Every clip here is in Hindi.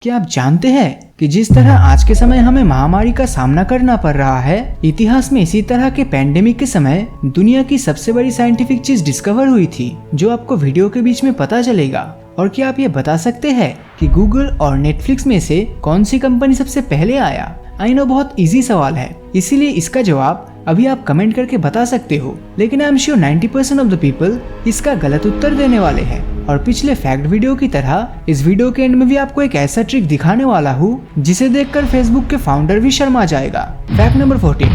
क्या आप जानते हैं कि जिस तरह आज के समय हमें महामारी का सामना करना पड़ रहा है, इतिहास में इसी तरह के पैंडेमिक के समय दुनिया की सबसे बड़ी साइंटिफिक चीज डिस्कवर हुई थी, जो आपको वीडियो के बीच में पता चलेगा। और क्या आप ये बता सकते हैं कि गूगल और नेटफ्लिक्स में से कौन सी कंपनी सबसे पहले आया? आई नो बहुत इजी सवाल है, इसीलिए इसका जवाब अभी आप कमेंट करके बता सकते हो, लेकिन I am sure 90% of the people इसका गलत उत्तर देने वाले हैं। और पिछले फैक्ट वीडियो की तरह इस वीडियो के एंड में भी आपको एक ऐसा ट्रिक दिखाने वाला हूँ जिसे देखकर फेसबुक के फाउंडर भी शर्मा जाएगा। फैक्ट नंबर 14,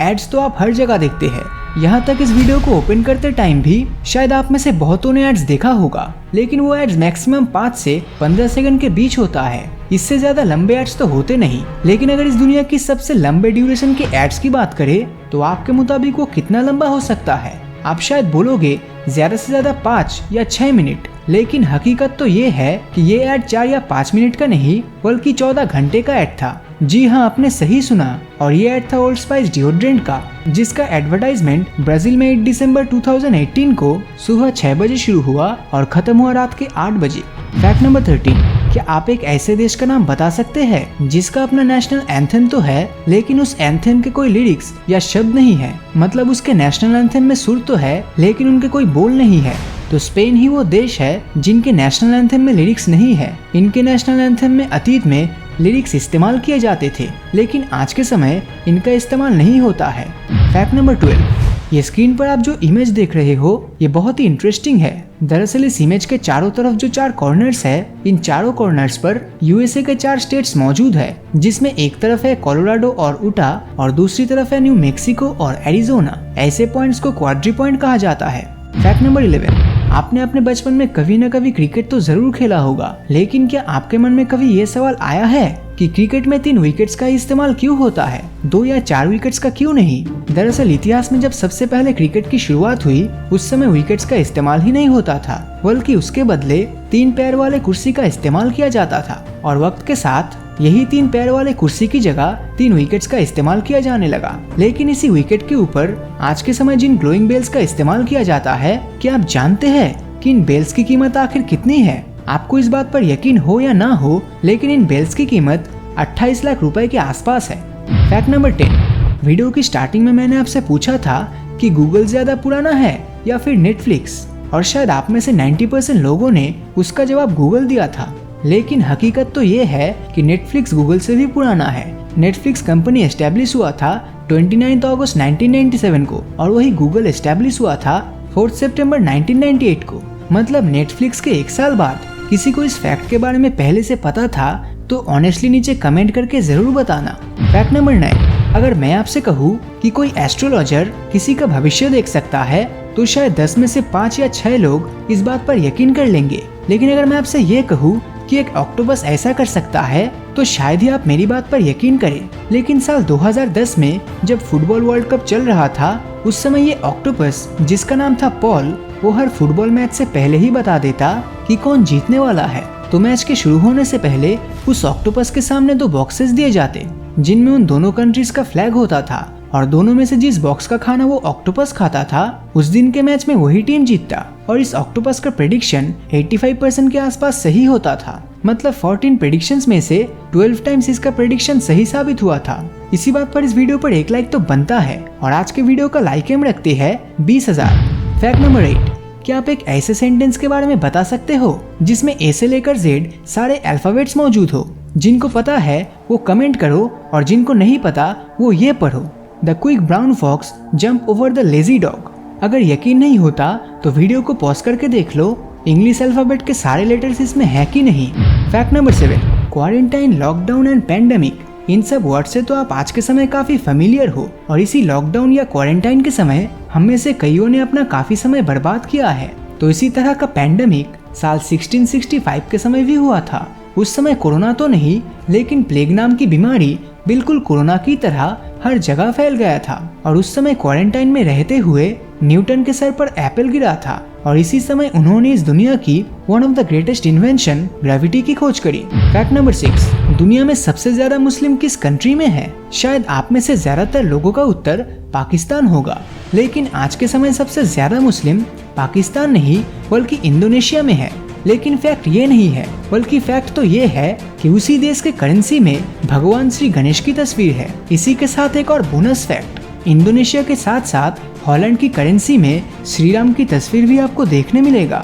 एड्स तो आप हर जगह देखते हैं। यहाँ तक इस वीडियो को ओपन करते टाइम भी शायद आप में से बहुतों ने एड्स देखा होगा, लेकिन वो एड्स मैक्सिमम 5 से 15 सेकंड के बीच होता है। इससे ज्यादा लंबे एड्स तो होते नहीं, लेकिन अगर इस दुनिया की सबसे लंबे ड्यूरेशन के एड्स की बात करें तो आपके मुताबिक वो कितना लंबा हो सकता है? आप शायद बोलोगे ज्यादा से ज्यादा 5 या 6 मिनट, लेकिन हकीकत तो ये है कि ये एड 4 या 5 मिनट का नहीं बल्कि 14 घंटे का एड था। जी हाँ, आपने सही सुना, और ये एड था ओल्ड स्पाइस डिओड्रेंट का, जिसका एडवर्टाइजमेंट ब्राजील में 8 दिसंबर 2018 को सुबह 6 बजे शुरू हुआ और खत्म हुआ रात के 8 बजे। फैक्ट नंबर 13, क्या आप एक ऐसे देश का नाम बता सकते हैं जिसका अपना नेशनल एंथम तो है, लेकिन उस एंथम के कोई लिरिक्स या शब्द नहीं है? मतलब उसके नेशनल एंथम में सुर तो है, लेकिन उनके कोई बोल नहीं है। तो स्पेन ही वो देश है जिनके नेशनल एंथम में लिरिक्स नहीं है। इनके नेशनल एंथम में अतीत में लिरिक्स इस्तेमाल किए जाते थे, लेकिन आज के समय इनका इस्तेमाल नहीं होता है। फैक्ट नंबर 12, ये स्क्रीन पर आप जो इमेज देख रहे हो ये बहुत ही इंटरेस्टिंग है। दरअसल इस इमेज के चारों तरफ जो 4 कॉर्नर्स है, इन चारों कॉर्नर्स पर यूएसए के 4 स्टेट्स मौजूद है, जिसमें एक तरफ है कोलोराडो और उटा और दूसरी तरफ है न्यू मेक्सिको और एरिजोना। ऐसे पॉइंट्स को क्वाड्री पॉइंट कहा जाता है। फैक्ट नंबर 11, आपने अपने बचपन में कभी न कभी क्रिकेट तो जरूर खेला होगा, लेकिन क्या आपके मन में कभी ये सवाल आया है कि क्रिकेट में 3 विकेट्स का इस्तेमाल क्यों होता है, 2 या 4 विकेट्स का क्यों नहीं? दरअसल इतिहास में जब सबसे पहले क्रिकेट की शुरुआत हुई उस समय विकेट्स का इस्तेमाल ही नहीं होता था, बल्कि उसके बदले 3 पैर वाले कुर्सी का इस्तेमाल किया जाता था। और वक्त के साथ यही 3 पैर वाले कुर्सी की जगह 3 विकेट्स का इस्तेमाल किया जाने लगा। लेकिन इसी विकेट के ऊपर आज के समय जिन ग्लोइंग बेल्स का इस्तेमाल किया जाता है, क्या आप जानते हैं कि इन बेल्स की कीमत आखिर कितनी है? आपको इस बात पर यकीन हो या ना हो, लेकिन इन बेल्स की कीमत 28 लाख रुपए के आसपास है। फैक्ट नंबर 10, वीडियो की स्टार्टिंग में मैंने आपसे पूछा था कि गूगल ज्यादा पुराना है या फिर नेटफ्लिक्स, और शायद आप में से 90% लोगों ने उसका जवाब गूगल दिया था। लेकिन हकीकत तो ये है कि नेटफ्लिक्स गूगल से भी पुराना है। नेटफ्लिक्स कंपनी एस्टेब्लिश हुआ था 29 अगस्त 1997 को, और वही गूगल एस्टेब्लिश हुआ था 4 सितंबर 1998 को। मतलब नेटफ्लिक्स के 1 साल बाद। किसी को इस फैक्ट के बारे में पहले से पता था तो ऑनेस्टली नीचे कमेंट करके जरूर बताना। फैक्ट नंबर 9, अगर मैं आपसे कहूँ कि कोई एस्ट्रोलॉजर किसी का भविष्य देख सकता है तो शायद 10 में से 5 या 6 लोग इस बात पर यकीन कर लेंगे। लेकिन अगर मैं आपसे ये कहूँ कि एक ऑक्टोपस ऐसा कर सकता है तो शायद ही आप मेरी बात पर यकीन करें। लेकिन साल 2010 में जब फुटबॉल वर्ल्ड कप चल रहा था, उस समय ये ऑक्टोपस जिसका नाम था पॉल, वो हर फुटबॉल मैच से पहले ही बता देता कि कौन जीतने वाला है। तो मैच के शुरू होने से पहले उस ऑक्टोपस के सामने 2 बॉक्सेस दिए जाते, जिनमें उन दोनों कंट्रीज का फ्लैग होता था, और दोनों में से जिस बॉक्स का खाना वो ऑक्टोपस खाता था उस दिन के मैच में वही टीम जीतता। और इस ऑक्टोपस का प्रेडिक्शन 85% के आसपास सही होता था। मतलब 14 प्रेडिक्शंस में से 12 टाइम्स इसका प्रेडिक्शन सही साबित हुआ था। इसी बात पर इस वीडियो पर 1 लाइक तो बनता है, और आज के वीडियो का लाइक एम रखते हैं 20,000। फैक्ट नंबर 8, क्या आप एक ऐसे सेंटेंस के बारे में बता सकते हो जिसमें ए से लेकर जेड सारे अल्फाबेट्स मौजूद हो? जिनको पता है वो कमेंट करो, और जिनको नहीं पता वो ये पढ़ो, the quick brown fox jump over the lazy dog. अगर यकीन नहीं होता तो वीडियो को पॉज करके देख लो इंग्लिश अल्फाबेट के सारे लेटर्स इसमें है कि नहीं। Fact number 7, quarantine, lockdown and pandemic, इन सब वर्ड से तो आप आज के समय काफी फेमिलियर हो, और इसी लॉकडाउन या क्वारंटाइन के समय हम में से कईयों ने अपना काफी समय बर्बाद किया है। तो इसी तरह का पैंडेमिक साल 1665 के समय भी हुआ था। उस समय कोरोना तो नहीं, लेकिन प्लेग नाम की बीमारी बिल्कुल कोरोना की तरह हर जगह फैल गया था। और उस समय क्वारंटाइन में रहते हुए न्यूटन के सर पर एप्पल गिरा था, और इसी समय उन्होंने इस दुनिया की one of the greatest invention gravity की खोज करी। फैक्ट नंबर 6, दुनिया में सबसे ज्यादा मुस्लिम किस कंट्री में है? शायद आप में से ज्यादातर लोगों का उत्तर पाकिस्तान होगा, लेकिन आज के समय सबसे ज्यादा मुस्लिम पाकिस्तान नहीं बल्कि इंडोनेशिया में है। लेकिन फैक्ट ये नहीं है, बल्कि फैक्ट तो ये है कि उसी देश के करेंसी में भगवान श्री गणेश की तस्वीर है। इसी के साथ एक और बोनस फैक्ट, इंडोनेशिया के साथ साथ हॉलैंड की करेंसी में श्री राम की तस्वीर भी आपको देखने मिलेगा।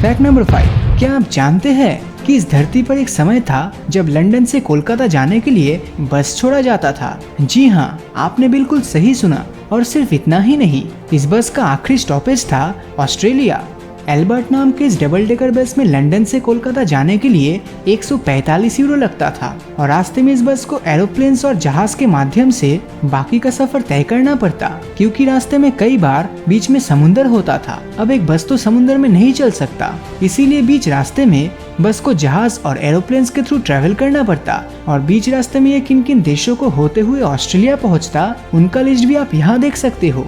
फैक्ट नंबर 5, क्या आप जानते हैं कि इस धरती पर एक समय था जब लंदन से कोलकाता जाने के लिए बस छोड़ा जाता था। जी हाँ, आपने बिल्कुल सही सुना। और सिर्फ इतना ही नहीं, इस बस का आखिरी स्टॉपेज था ऑस्ट्रेलिया। एल्बर्ट नाम के इस डबल डेकर बस में लंदन से कोलकाता जाने के लिए 145 यूरो लगता था और रास्ते में इस बस को एरोप्लेन्स और जहाज के माध्यम से बाकी का सफर तय करना पड़ता, क्योंकि रास्ते में कई बार बीच में समुंदर होता था। अब एक बस तो समुंदर में नहीं चल सकता, इसीलिए बीच रास्ते में बस को जहाज और एरोप्लेन्स के थ्रू ट्रेवल करना पड़ता और बीच रास्ते में ये किन किन देशों को होते हुए ऑस्ट्रेलिया पहुंचता, उनका लिस्ट भी आप यहाँ देख सकते हो।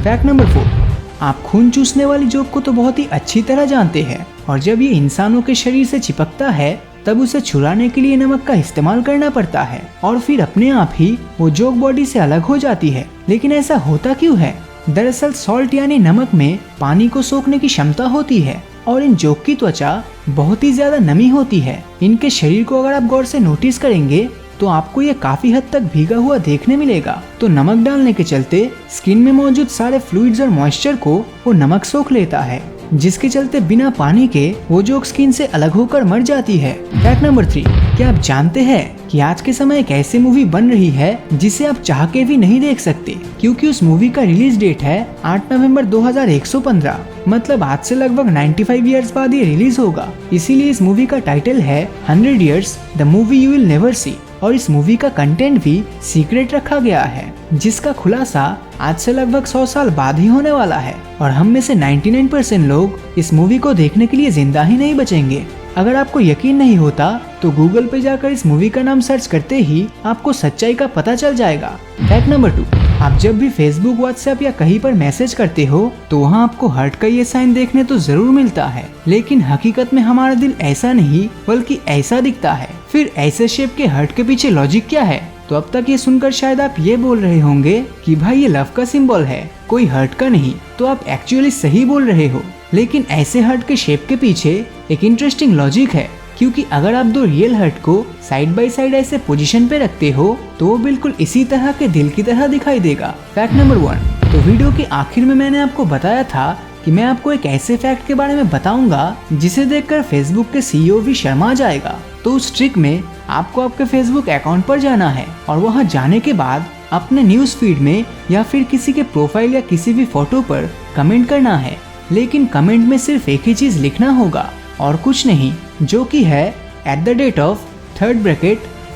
फैक्ट नंबर 4, आप खून चूसने वाली जोक को तो बहुत ही अच्छी तरह जानते हैं और जब ये इंसानों के शरीर से चिपकता है तब उसे छुड़ाने के लिए नमक का इस्तेमाल करना पड़ता है और फिर अपने आप ही वो जोक बॉडी से अलग हो जाती है। लेकिन ऐसा होता क्यों है? दरअसल सॉल्ट यानी नमक में पानी को सोखने की क्षमता होती है और इन जोक की त्वचा बहुत ही ज्यादा नमी होती है। इनके शरीर को अगर आप गौर से नोटिस करेंगे तो आपको ये काफी हद तक भीगा हुआ देखने मिलेगा। तो नमक डालने के चलते स्किन में मौजूद सारे फ्लूइड्स और मॉइस्चर को वो नमक सोख लेता है, जिसके चलते बिना पानी के वो जोक स्किन से अलग होकर मर जाती है। फैक्ट नंबर 3, क्या आप जानते हैं कि आज के समय एक ऐसी मूवी बन रही है जिसे आप चाह के भी नहीं देख सकते, क्योंकि उस मूवी का रिलीज डेट है 8 नवंबर 2115, मतलब आज से लगभग 95 इयर्स बाद ये रिलीज होगा। इसीलिए इस मूवी का टाइटल है 100 Years the movie you will never see और इस मूवी का कंटेंट भी सीक्रेट रखा गया है, जिसका खुलासा आज से लगभग 100 साल बाद ही होने वाला है और हम में से 99% लोग इस मूवी को देखने के लिए जिंदा ही नहीं बचेंगे। अगर आपको यकीन नहीं होता तो गूगल पे जाकर इस मूवी का नाम सर्च करते ही आपको सच्चाई का पता चल जाएगा। फैक्ट नंबर 2, आप जब भी फेसबुक, व्हाट्सएप या कहीं पर मैसेज करते हो तो वहाँ आपको हार्ट का ये साइन देखने तो जरूर मिलता है, लेकिन हकीकत में हमारा दिल ऐसा नहीं बल्कि ऐसा दिखता है। फिर ऐसे शेप के हार्ट के पीछे लॉजिक क्या है? तो अब तक ये सुनकर शायद आप ये बोल रहे होंगे कि भाई ये लव का सिंबल है, कोई हार्ट का नहीं। तो आप एक्चुअली सही बोल रहे हो, लेकिन ऐसे हार्ट के शेप के पीछे एक इंटरेस्टिंग लॉजिक है, क्योंकि अगर आप दो रियल हार्ट को साइड बाय साइड ऐसे पोजीशन पे रखते हो तो वो बिल्कुल इसी तरह के दिल की तरह दिखाई देगा। फैक्ट नंबर 1, तो वीडियो के आखिर में मैंने आपको बताया था कि मैं आपको एक ऐसे फैक्ट के बारे में बताऊंगा जिसे देखकर फेसबुक के CEO भी शर्मा जाएगा। तो उस ट्रिक में आपको आपके फेसबुक अकाउंट पर जाना है और वहां जाने के बाद अपने न्यूज फीड में या फिर किसी के प्रोफाइल या किसी भी फोटो पर कमेंट करना है, लेकिन कमेंट में सिर्फ एक ही चीज लिखना होगा और कुछ नहीं, जो कि है @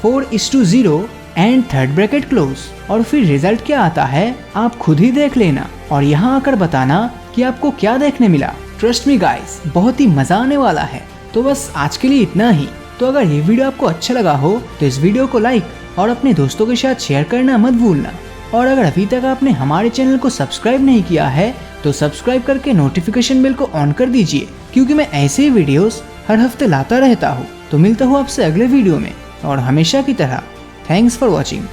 4:0 एंड थर्ड ब्रैकेट क्लोज। और फिर रिजल्ट क्या आता है आप खुद ही देख लेना और यहाँ आकर बताना कि आपको क्या देखने मिला। ट्रस्ट मी गाइस, बहुत ही मजा आने वाला है। तो बस आज के लिए इतना ही। तो अगर ये वीडियो आपको अच्छा लगा हो तो इस वीडियो को लाइक और अपने दोस्तों के साथ शेयर करना मत भूलना। और अगर अभी तक आपने हमारे चैनल को सब्सक्राइब नहीं किया है तो सब्सक्राइब करके नोटिफिकेशन बेल को ऑन कर दीजिए, क्योंकि मैं ऐसे ही वीडियोस हर हफ्ते लाता रहता हूँ। तो मिलता हूँ आपसे अगले वीडियो में और हमेशा की तरह थैंक्स फॉर वॉचिंग।